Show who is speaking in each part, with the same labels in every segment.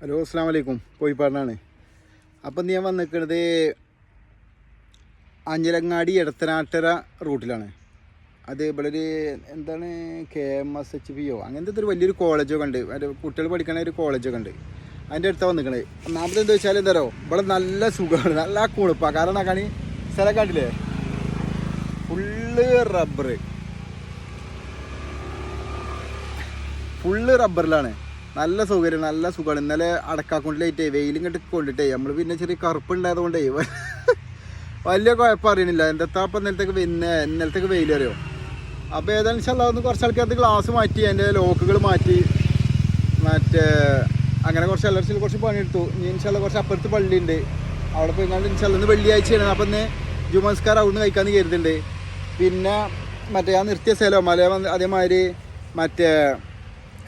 Speaker 1: Hello അസ്സാം വലൈക്കും. കോഴിപ്പാടിനാണ്. അപ്പം ഞാൻ വന്നിരിക്കുന്നത് അഞ്ചലങ്ങാടി എടത്തനാട്ടര റൂട്ടിലാണ്. അത് ഇവിടെ ഒരു എന്താണ് KMSHPO അങ്ങനത്തെ ഒരു വലിയൊരു കോളേജൊക്കെ ഉണ്ട്. കുട്ടികൾ പഠിക്കണ ഒരു കോളേജൊക്കെ ഉണ്ട്. അതിൻ്റെ അടുത്താണ് വന്നിരിക്കണത്. ഒന്നാമത് എന്താ വെച്ചാൽ എന്താ പറയുക, ഇവിടെ നല്ല സുഖമാണ്, നല്ല കുളിപ്പാണ്. കാരണം ആക്കാണ് സ്ഥലം കണ്ടില്ലേ, ഫുള്ള് റബ്ബറിലാണ്. നല്ല സൗകര്യം, നല്ല സുഖമാണ്. ഇന്നലെ അടക്കാക്കൊണ്ടിലായിട്ടേ വെയിലും കെട്ടി കൊണ്ടിട്ടേ നമ്മൾ പിന്നെ ചെറിയ കറുപ്പുണ്ടായതുകൊണ്ടേ വലിയ കുഴപ്പം അറിയണില്ല. എന്തെത്താപ്പം ഇന്നലത്തേക്ക് വെയിൽ അറിയോ. അപ്പോൾ ഏതായാലും ഇൻഷാല്ലാ ഒന്ന് കുറച്ച് ആൾക്കാർക്ക് ഗ്ലാസ് മാറ്റി, അതിൻ്റെ ലോക്കുകൾ മാറ്റി, മറ്റേ അങ്ങനെ കുറച്ച് എല്ലാവർക്കും കുറച്ച് പണിയെടുത്തു. ഇനി ഇൻഷാല്ലാ കുറച്ച് അപ്പുറത്ത് പള്ളിയുണ്ട്, അവിടെ പോയി കണ്ട് ഇൻഷാല്ലാ ഇന്ന് വെള്ളിയാഴ്ചയാണ്. അപ്പം ഇന്ന് ജുമസ്കാർ അവിടുന്ന് കഴിക്കാമെന്ന് കരുതുന്നുണ്ട്. പിന്നെ മറ്റേ ഞാൻ നിർത്തിയ സ്ഥലം അതേമാതിരി മറ്റേ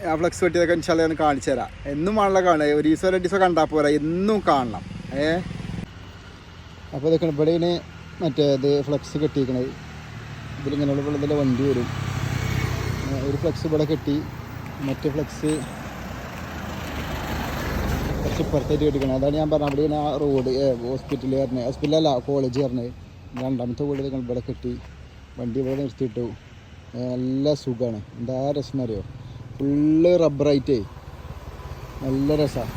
Speaker 1: ആ ഫ്ലക്സ് വെട്ടിയതൊക്കെ ഇൻഷാല്ലാ ഒന്ന് കാണിച്ചു തരാം. എന്നും വേണമല്ലോ കാണുക, ഒരു ദിവസം 2 ദിവസം കണ്ടാൽ പോരാ, എന്നും കാണണം. അപ്പോൾ ഇതൊക്കെ ഇവിടെ മറ്റേ ഇത് ഫ്ലക്സ് കെട്ടിയിരിക്കണത്. ഇതിലിങ്ങനെയുള്ള ഇതിൻ്റെ വണ്ടി വരും. ഒരു ഫ്ലക്സ് ഇവിടെ കെട്ടി, മറ്റേ ഫ്ലക്സ് കുറച്ച് ഇപ്പുറത്തായിട്ട് കെട്ടിക്കണം. അതാണ് ഞാൻ പറഞ്ഞത്. അവിടെ ആ റോഡ് ഹോസ്പിറ്റലല്ല കോളേജ് പറഞ്ഞത്. രണ്ടാമത്തെ വീട് ഇവിടെ കെട്ടി, വണ്ടി ഇവിടെ നിർത്തിയിട്ടു. നല്ല സുഖമാണ്. എന്താ രസം അറിയോ, ഫുള്ള് റബ്ബറായിട്ടേ നല്ല രസമാണ്.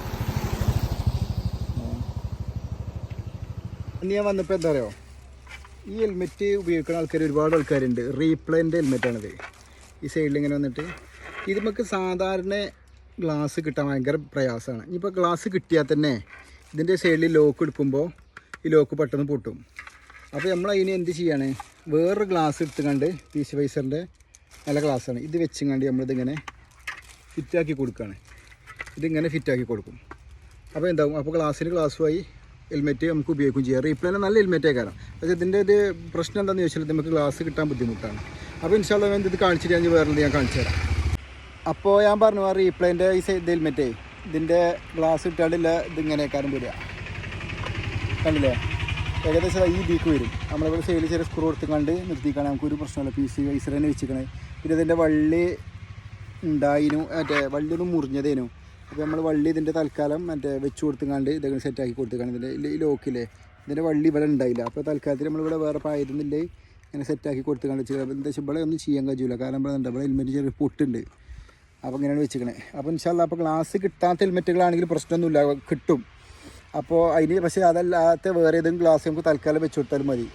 Speaker 1: ഇനി ഞാൻ വന്നപ്പോൾ എന്താ പറയുക, ഈ ഹെൽമെറ്റ് ഉപയോഗിക്കുന്ന ആൾക്കാർ ഒരുപാട് ആൾക്കാരുണ്ട്. റീപ്ലേൻ്റെ ഹെൽമെറ്റാണിത്. ഈ സൈഡിൽ ഇങ്ങനെ വന്നിട്ട് ഇത് നമുക്ക് സാധാരണ ഗ്ലാസ് കിട്ടാൻ ഭയങ്കര പ്രയാസമാണ്. ഇനിയിപ്പോൾ ഗ്ലാസ് കിട്ടിയാൽ തന്നെ ഇതിൻ്റെ സൈഡിൽ ലോക്ക് എടുക്കുമ്പോൾ ഈ ലോക്ക് പെട്ടെന്ന് പൊട്ടും. അപ്പോൾ നമ്മൾ അതിന് എന്ത് ചെയ്യാണ്, വേറൊരു ഗ്ലാസ് എടുത്തുകൊണ്ട് PC വൈസറിൻ്റെ നല്ല ഗ്ലാസ്സാണ് ഇത് വെച്ചുകൊണ്ട് നമ്മളിതിങ്ങനെ ഫിറ്റാക്കി കൊടുക്കുകയാണ്. ഇതിങ്ങനെ ഫിറ്റാക്കി കൊടുക്കും. അപ്പോൾ എന്താവും, അപ്പോൾ ഗ്ലാസ്സുമായി ഹെൽമെറ്റ് നമുക്ക് ഉപയോഗിക്കുകയും ചെയ്യാം. റീപ്ലേനെ നല്ല ഹെൽമെറ്റേ കാരണം. പക്ഷേ ഇതിൻ്റെ ഒരു പ്രശ്നം എന്താണെന്ന് ചോദിച്ചാൽ നമുക്ക് ഗ്ലാസ് കിട്ടാൻ ബുദ്ധിമുട്ടാണ്. അപ്പോൾ ഇൻഷാല്ലാ ഇത് കാണിച്ചിട്ട് ഞാൻ വേറെ ഞാൻ കാണിച്ചു തരാം. അപ്പോൾ ഞാൻ പറഞ്ഞു, ആ റീപ്ലേൻ്റെ ഈ സൈഡ് ഹെൽമെറ്റേ ഇതിൻ്റെ ഗ്ലാസ് ഇട്ടാണ്ടില്ല, ഇതിങ്ങനെയൊക്കെ വരിക കണ്ടില്ലേ. ഏകദേശം ഈ ബീക്ക് വരും. നമ്മളിവിടെ സൈഡിൽ ചെറിയ സ്ക്രൂ എടുത്തുകൊണ്ട് നിർത്തിക്കാണ്, നമുക്കൊരു പ്രശ്നമില്ല. PC വൈസർ തന്നെ വെച്ചിരിക്കണേ. പിന്നെ ഇതിൻ്റെ വള്ളി ഉണ്ടായിരുന്നു, മറ്റേ വള്ളി ഒന്നും മുറിഞ്ഞതേനു. അപ്പോൾ നമ്മൾ വള്ളി ഇതിൻ്റെ തൽക്കാലം മറ്റേ വെച്ച് കൊടുത്തുകൊണ്ട് ഇതൊക്കെ സെറ്റാക്കി കൊടുത്തുക്കാണ്. ഇതിൻ്റെ ഈ ലോക്കില്ലേ, ഇതിൻ്റെ വള്ളി ഇവിടെ ഉണ്ടായില്ല. അപ്പോൾ തൽക്കാലത്തിൽ നമ്മളിവിടെ വേറെ പായതൊന്നുമില്ലേ ഇങ്ങനെ സെറ്റാക്കി കൊടുത്തുകൊണ്ട് വെച്ചാൽ എന്താ വെച്ചാൽ ഇവിടെ ഒന്നും ചെയ്യാൻ കഴിയില്ല. കാരണം ഇവിടെ ഉണ്ട്, ഇവിടെ ഹെൽമെറ്റ് ചെറിയ പൊട്ടുണ്ട്. അപ്പോൾ ഇങ്ങനെയാണ് വെച്ചിരിക്കണേ. അപ്പോൾ ഇൻഷാല്ലാ അപ്പോൾ ഗ്ലാസ് കിട്ടാത്ത ഹെൽമെറ്റുകളാണെങ്കിൽ പ്രശ്നമൊന്നുമില്ല, കിട്ടും. അപ്പോൾ അതിന് പക്ഷേ അതല്ലാത്ത വേറെ ഏതെങ്കിലും ഗ്ലാസ് നമുക്ക് തൽക്കാലം വെച്ച് കൊടുത്താലും മതി.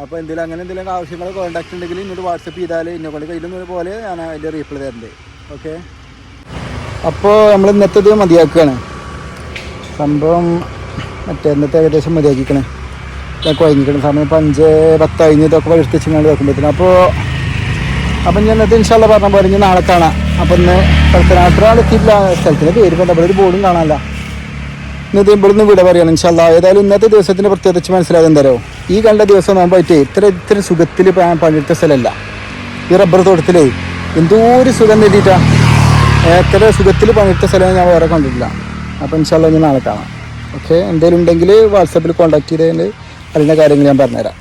Speaker 1: അപ്പോൾ എന്തെങ്കിലും ആവശ്യങ്ങൾ കോൺടാക്റ്റ് ഉണ്ടെങ്കിൽ ഇങ്ങോട്ട് വാട്സപ്പ് ചെയ്താൽ ഇന്നെ കൊണ്ട് കയ്യിലൊന്നും പോലെ ഞാൻ അതിൻ്റെ റീപ്ലൈ തരണ്ടേ. ഓക്കെ, അപ്പോൾ നമ്മൾ ഇന്നത്തേത് മതിയാക്കുകയാണ്. സംഭവം മറ്റേ ഇന്നത്തെ ഏകദേശം മതിയാക്കിക്കണേ. ഇതൊക്കെ കഴിഞ്ഞിരിക്കണം. സമയം 5:10 കഴിഞ്ഞ് ഇതൊക്കെ എടുത്ത് വെച്ചിങ്ങനെ വെക്കുമ്പോഴത്തേനും. അപ്പം ഞാൻ ഇന്നത്തെ ഇൻഷാല്ലാ പറഞ്ഞ പോലെ ഇനി നാളെ കാണാം. അപ്പം ഇന്ന് സ്ഥലത്തിനാത്ര എത്തിയില്ല, സ്ഥലത്തിൻ്റെ പേര് കൊണ്ട് അവിടെ ഒരു ബോർഡും കാണാനല്ല. ഇന്നത്തെ ഇവിടുന്ന് വിട പറയുകയാണ് ഇൻഷാല്ലാ. ഏതായാലും ഇന്നത്തെ ദിവസത്തിൻ്റെ പ്രത്യേകിച്ച് മനസ്സിലായത് എന്തായാലും ഈ കണ്ട ദിവസം നോമ്പായിട്ട് ഇത്ര സുഖത്തിൽ പണിയെടുത്ത സ്ഥലമല്ല. ഈ റബ്ബർ തോട്ടത്തിലേ എന്തോ ഒരു സുഖം നേടിയിട്ടാണ്. എത്ര സുഖത്തിൽ പണിയെടുത്ത സ്ഥലം ഞാൻ വേറെ കണ്ടിട്ടില്ല. അപ്പോൾ ഇൻഷാല്ലാ ഞാൻ നാളെ കാണാം. ഓക്കെ, എന്തെങ്കിലും ഉണ്ടെങ്കിൽ വാട്സാപ്പിൽ കോൺടാക്ട് ചെയ്തതിൻ്റെ അതിൻ്റെ കാര്യങ്ങൾ ഞാൻ പറഞ്ഞുതരാം.